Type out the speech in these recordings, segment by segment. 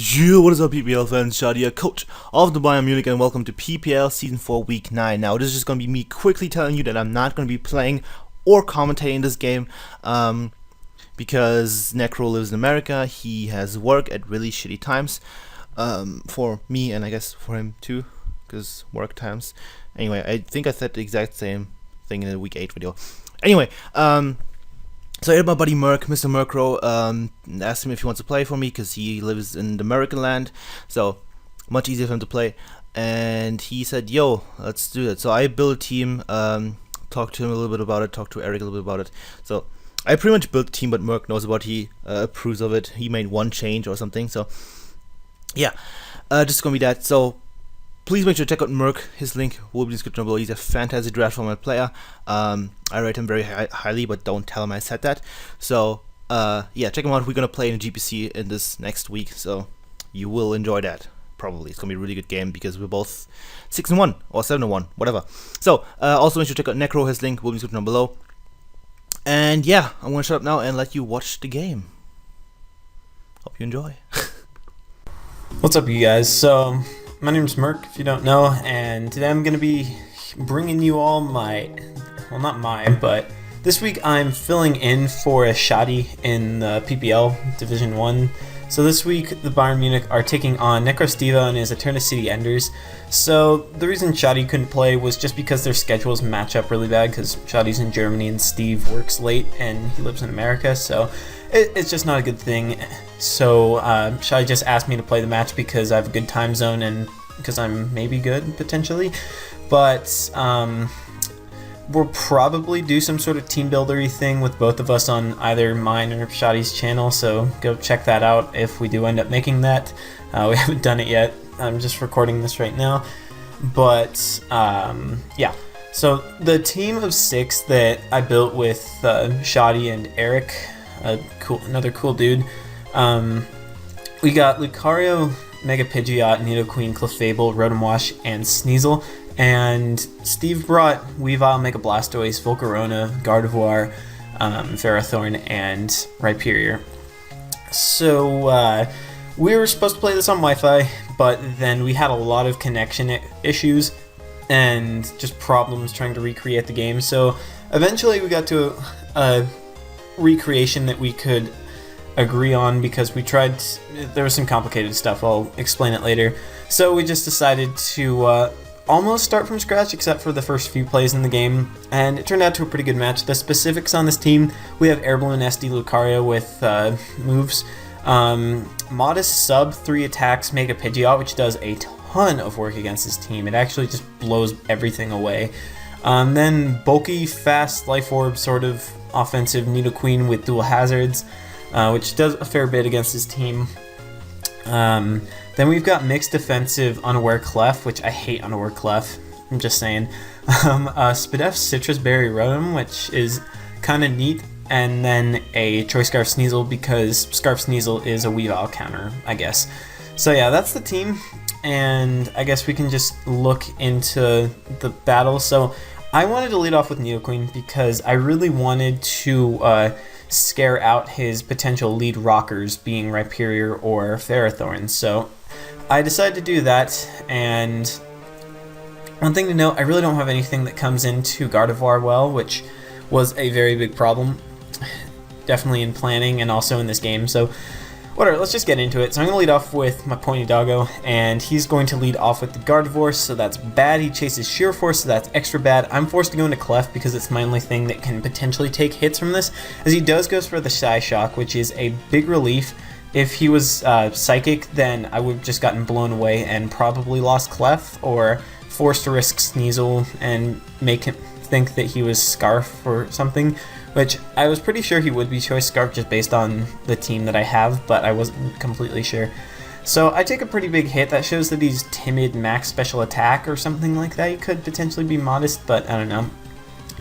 Yo, what is up, PPL fans? Shoutout here, coach of the Bayern Munich, and welcome to PPL Season 4 Week 9. Now, this is just going to be me quickly telling you that I'm not going to be playing or commentating this game because Necro lives in America. He has work at really shitty times for me, and I guess for him too, because work times. Anyway, I think I said the exact same thing in the Week 8 video. Anyway, so I had my buddy Murk, Mr. Murkro, asked him if he wants to play for me because he lives in the American land, so much easier for him to play. And he said, "Yo, let's do it." So I built a team, talked to him a little bit about it, talked to Eric a little bit about it. So I pretty much built a team, but Murk knows about it. He approves of it. He made one change or something. So yeah, just gonna be that. So please make sure to check out Murk. His link will be in the description below. He's a fantastic draft format player. I rate him very highly, but don't tell him I said that. So yeah, check him out. We're gonna play in a GPC in this next week, so you will enjoy that. Probably it's gonna be a really good game because we're both 6-1 or 7-1, whatever. So also make sure to check out Necro. His link will be in the description below. And yeah, I'm gonna shut up now and let you watch the game. Hope you enjoy. What's up, you guys? So my name's Murk, if you don't know, and today I'm going to be bringing you all well, not mine, but this week I'm filling in for a Shoutout in the PPL Division 1. So this week the Bayern Munich are taking on Necrostevo and his Eterna City Enders. So the reason Shoutout couldn't play was just because their schedules match up really bad, because Shoutou's in Germany and Steve works late and he lives in America, so it's just not a good thing. So Shoutout just asked me to play the match because I have a good time zone and because I'm maybe good, potentially. But we'll probably do some sort of team builder-y thing with both of us on either mine or Shoutout's channel, so go check that out if we do end up making that. We haven't done it yet. I'm just recording this right now. But yeah, so the team of 6 that I built with Shoutout and Eric, another cool dude. We got Lucario, Mega Pidgeot, Nidoqueen, Clefable, Rotomwash, and Sneasel. And Steve brought Weavile, Mega Blastoise, Volcarona, Gardevoir, Ferrothorn, and Rhyperior. So we were supposed to play this on Wi-Fi, but then we had a lot of connection issues and just problems trying to recreate the game. So eventually we got to a recreation that we could agree on because we tried. There was some complicated stuff. I'll explain it later. So we just decided to almost start from scratch, except for the first few plays in the game, and it turned out to a pretty good match. The specifics on this team: we have Air Balloon SD Lucario with moves, modest sub 3 attacks Mega Pidgeot, which does a ton of work against this team. It actually just blows everything away. Then bulky, fast Life Orb sort of offensive Nidoqueen with dual hazards, which does a fair bit against his team. Then we've got mixed defensive Unaware Clef, which I hate Unaware Clef, I'm just saying. Spadef Citrus Berry Rotom, which is kind of neat, and then a Choice Scarf Sneasel because Scarf Sneasel is a Weavile counter, I guess. So yeah, that's the team, and I guess we can just look into the battle. So I wanted to lead off with Nidoqueen because I really wanted to scare out his potential lead rockers, being Rhyperior or Ferrothorn. So I decided to do that, and one thing to note, I really don't have anything that comes into Gardevoir well, which was a very big problem, definitely in planning and also in this game. So whatever, let's just get into it. So I'm going to lead off with my Pony Doggo, and he's going to lead off with the Gardevoir, so that's bad. He chases Sheer Force, so that's extra bad. I'm forced to go into Clef because it's my only thing that can potentially take hits from this, as he does goes for the Psy Shock, which is a big relief. If he was Psychic, then I would have just gotten blown away and probably lost Clef, or forced to risk Sneasel and make him think that he was Scarf or something, which I was pretty sure he would be Choice Scarf just based on the team that I have, but I wasn't completely sure. So I take a pretty big hit. That shows that he's timid max special attack or something like that. He could potentially be modest, but I don't know.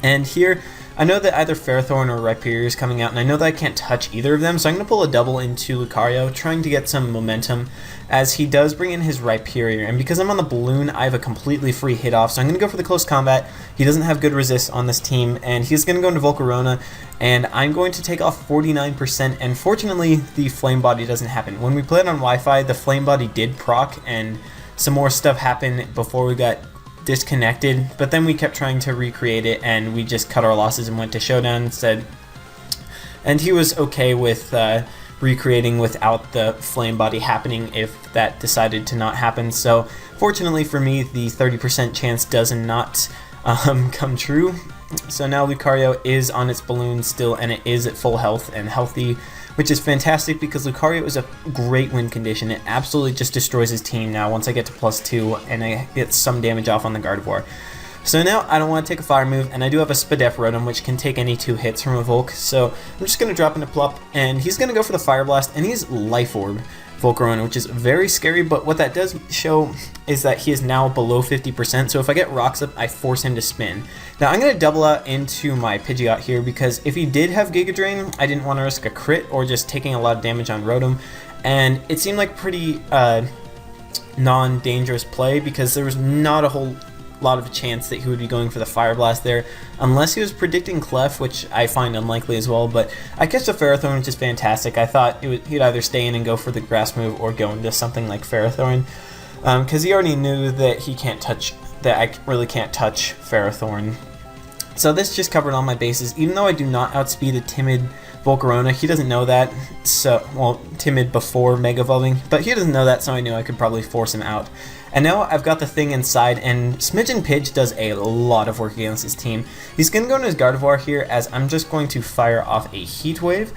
And here I know that either Ferrothorn or Rhyperior is coming out, and I know that I can't touch either of them, so I'm going to pull a double into Lucario, trying to get some momentum, as he does bring in his Rhyperior, and because I'm on the balloon, I have a completely free hit off, so I'm going to go for the close combat. He doesn't have good resist on this team, and he's going to go into Volcarona, and I'm going to take off 49%, and fortunately, the Flame Body doesn't happen. When we played on Wi-Fi, the Flame Body did proc, and some more stuff happened before we got disconnected, but then we kept trying to recreate it, and we just cut our losses and went to Showdown instead. And he was okay with recreating without the Flame Body happening if that decided to not happen. So fortunately for me, the 30% chance does not come true. So now Lucario is on its balloon still, and it is at full health and healthy, which is fantastic because Lucario is a great win condition. It absolutely just destroys his team now once I get to +2 and I get some damage off on the Gardevoir. So now I don't want to take a fire move, and I do have a Spadef Rotom, which can take any 2 hits from a Volk. So I'm just going to drop into Plup, and he's going to go for the Fire Blast, and he's Life Orb Volcarona, which is very scary, but what that does show is that he is now below 50%, so if I get Rocks up, I force him to spin. Now I'm going to double out into my Pidgeot here, because if he did have Giga Drain, I didn't want to risk a crit or just taking a lot of damage on Rotom, and it seemed like pretty non-dangerous play, because there was not a whole lot of chance that he would be going for the Fire Blast there, unless he was predicting Clef, which I find unlikely as well. But I catch the Ferrothorn, which is fantastic. I thought he'd either stay in and go for the Grass move or go into something like Ferrothorn, because he already knew that he can't touch, that I really can't touch Ferrothorn. So this just covered all my bases, even though I do not outspeed a timid Volcarona. He doesn't know that, so, well, timid before Mega Evolving, but he doesn't know that, so I knew I could probably force him out. And now I've got the thing inside, and Smidgen Pidge does a lot of work against his team. He's going to go into his Gardevoir here, as I'm just going to fire off a Heat Wave,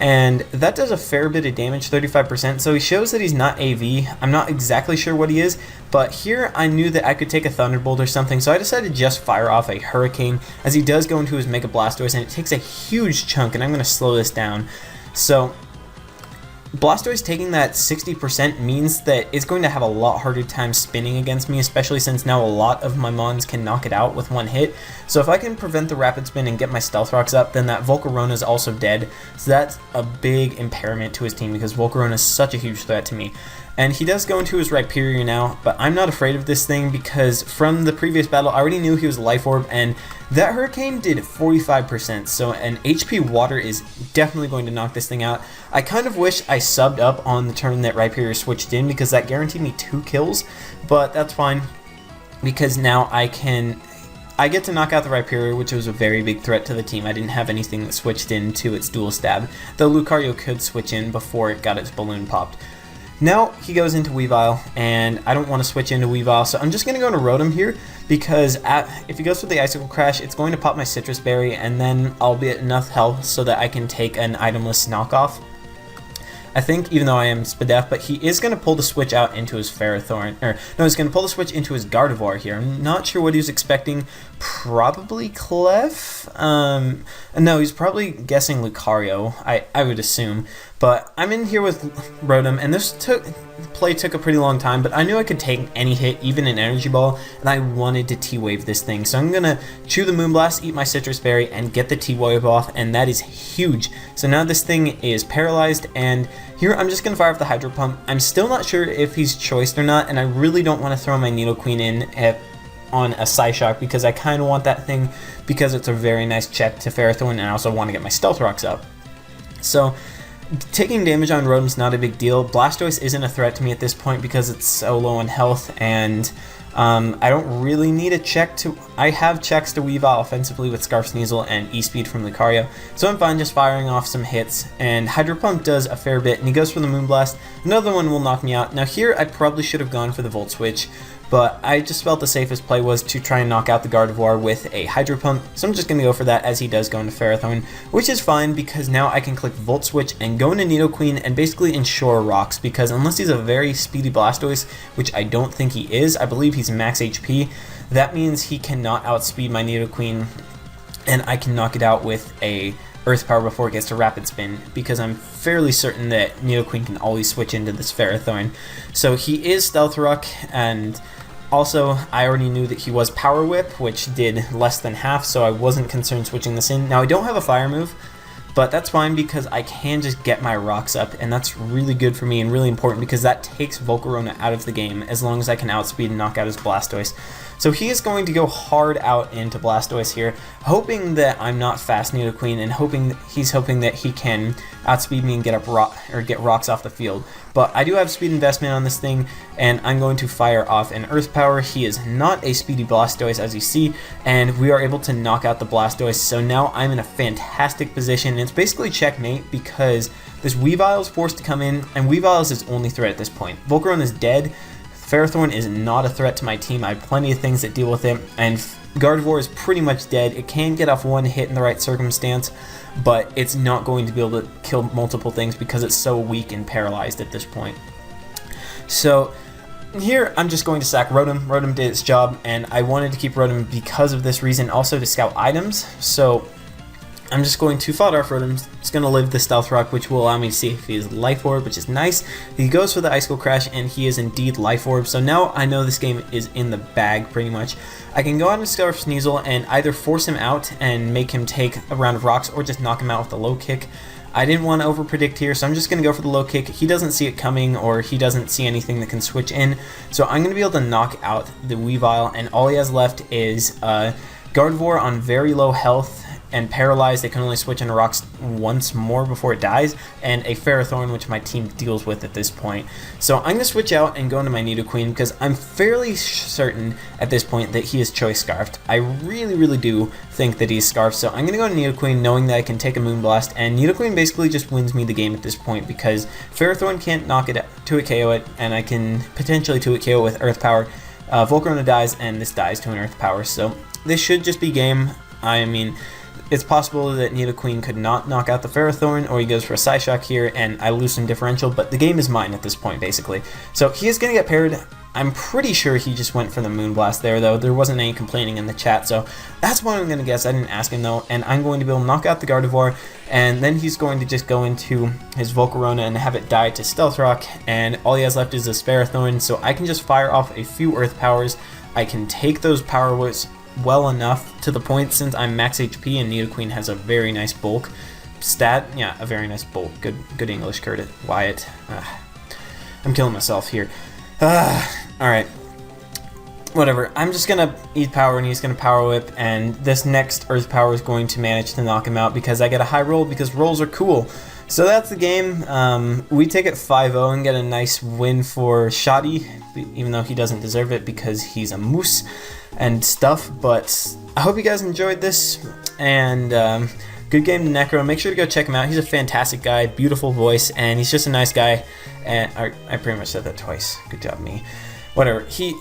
and that does a fair bit of damage, 35%, so he shows that he's not AV. I'm not exactly sure what he is, but here I knew that I could take a Thunderbolt or something, so I decided to just fire off a Hurricane, as he does go into his Mega Blastoise, and it takes a huge chunk, and I'm going to slow this down. So Blastoise taking that 60% means that it's going to have a lot harder time spinning against me, especially since now a lot of my Mons can knock it out with one hit. So if I can prevent the Rapid Spin and get my Stealth Rocks up, then that Volcarona is also dead. So that's a big impairment to his team, because Volcarona is such a huge threat to me. And he does go into his Rhyperior now, but I'm not afraid of this thing, because from the previous battle, I already knew he was Life Orb, and that Hurricane did 45%, so an HP Water is definitely going to knock this thing out. I kind of wish I subbed up on the turn that Rhyperior switched in, because that guaranteed me 2 kills, but that's fine, because now I get to knock out the Rhyperior, which was a very big threat to the team. I didn't have anything that switched into its Dual Stab, though Lucario could switch in before it got its balloon popped. Now he goes into Weavile, and I don't want to switch into Weavile, so I'm just going to go into Rotom here, because if he goes for the Icicle Crash, it's going to pop my Citrus Berry, and then I'll be at enough health so that I can take an itemless knockoff. I think, even though I am Spadef, but he is going to pull the switch out into his Ferrothorn, or no, he's going to pull the switch into his Gardevoir here. I'm not sure what he was expecting, probably Clef? No, he's probably guessing Lucario, I would assume, but I'm in here with Rotom, and this play took a pretty long time, but I knew I could take any hit, even an Energy Ball, and I wanted to T-Wave this thing, so I'm going to chew the Moonblast, eat my Citrus Berry, and get the T-Wave off, and that is huge. So now this thing is paralyzed, and here I'm just going to fire off the Hydro Pump. I'm still not sure if he's choiced or not, and I really don't want to throw my Nidoqueen in on a Psyshock, because I kind of want that thing, because it's a very nice check to Ferrothorn, and I also want to get my Stealth Rocks up. So taking damage on Rotom's not a big deal. Blastoise isn't a threat to me at this point because it's so low on health, and I don't really need a check to... I have checks to Weavile offensively with Scarf Sneasel and E-Speed from Lucario, so I'm fine just firing off some hits, and Hydro Pump does a fair bit, and he goes for the Moonblast. Another one will knock me out. Now here I probably should have gone for the Volt Switch, but I just felt the safest play was to try and knock out the Gardevoir with a Hydro Pump, so I'm just going to go for that as he does go into Ferrothorn, which is fine because now I can click Volt Switch and go into Nidoqueen and basically ensure rocks, because unless he's a very speedy Blastoise, which I don't think he is, I believe he's max HP, that means he cannot outspeed my Nidoqueen, and I can knock it out with a Earth Power before it gets to Rapid Spin, because I'm fairly certain that Nidoqueen can always switch into this Ferrothorn. So he is Stealth Rock, and Also, I already knew that he was Power Whip, which did less than half, so I wasn't concerned switching this in. Now, I don't have a fire move, but that's fine because I can just get my rocks up, and that's really good for me and really important because that takes Volcarona out of the game as long as I can outspeed and knock out his Blastoise. So he is going to go hard out into Blastoise here, hoping that I'm not fast Nidoqueen, and he's hoping that he can outspeed me and get rocks off the field. But I do have speed investment on this thing, and I'm going to fire off an Earth Power. He is not a speedy Blastoise, as you see, and we are able to knock out the Blastoise. So now I'm in a fantastic position, and it's basically checkmate because this Weavile is forced to come in, and Weavile is his only threat at this point. Volcarona is dead. Ferrothorn is not a threat to my team. I have plenty of things that deal with it, and Gardevoir is pretty much dead. It can get off one hit in the right circumstance, but it's not going to be able to kill multiple things because it's so weak and paralyzed at this point. So here I'm just going to sack Rotom. Rotom did its job, and I wanted to keep Rotom because of this reason, also to scout items. So I'm just going to Fodder Rotom. It's going to live the Stealth Rock, which will allow me to see if he is Life Orb, which is nice. He goes for the Icicle Crash, and he is indeed Life Orb. So now I know this game is in the bag, pretty much. I can go out and Scarf Sneasel and either force him out and make him take a round of rocks, or just knock him out with a low kick. I didn't want to over-predict here, so I'm just going to go for the low kick. He doesn't see it coming, or he doesn't see anything that can switch in. So I'm going to be able to knock out the Weavile, and all he has left is Gardevoir on very low health, and paralyzed. They can only switch into rocks once more before it dies, and a Ferrothorn, which my team deals with at this point. So I'm going to switch out and go into my Nidoqueen because I'm fairly certain at this point that he is Choice Scarfed. I really do think that he's Scarfed, so I'm going to go to Nidoqueen knowing that I can take a Moonblast, and Nidoqueen basically just wins me the game at this point because Ferrothorn can't knock it, 2-hit KO it, and I can potentially 2-hit KO with Earth Power. Volcarona dies, and this dies to an Earth Power, so this should just be game. I mean, it's possible that Nidoqueen could not knock out the Ferrothorn, or he goes for a Psyshock here, and I lose some differential, but the game is mine at this point, basically. So he is going to get paired. I'm pretty sure he just went for the Moonblast there, though. There wasn't any complaining in the chat, so that's what I'm going to guess. I didn't ask him, though, and I'm going to be able to knock out the Gardevoir, and then he's going to just go into his Volcarona and have it die to Stealth Rock, and all he has left is this Ferrothorn, so I can just fire off a few Earth Powers. I can take those Power Whips well enough to the point since I'm max HP and Nidoqueen has a very nice bulk stat. Yeah, a very nice bulk. Good English, Curtis. Wyatt. I'm killing myself here. Alright. Whatever. I'm just gonna eat power and he's gonna Power Whip, and this next Earth Power is going to manage to knock him out because I get a high roll because rolls are cool. So that's the game. We take it 5-0 and get a nice win for Shoddy, even though he doesn't deserve it because he's a moose and stuff. But I hope you guys enjoyed this, and good game to Necro. Make sure to go check him out. He's a fantastic guy, beautiful voice, and he's just a nice guy. And I pretty much said that twice. Good job, me. Whatever. He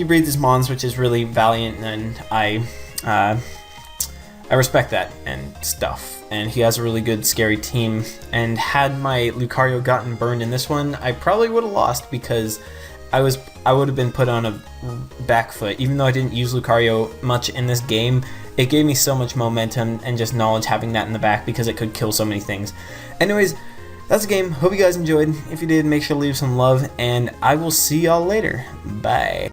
breeds his mons, which is really valiant, and I respect that and stuff. And he has a really good scary team, and had my Lucario gotten burned in this one, I probably would have lost because I would have been put on a back foot. Even though I didn't use Lucario much in this game, it gave me so much momentum and just knowledge having that in the back because it could kill so many things. Anyways, that's the game. Hope you guys enjoyed. If you did, make sure to leave some love, and I will see y'all later. Bye.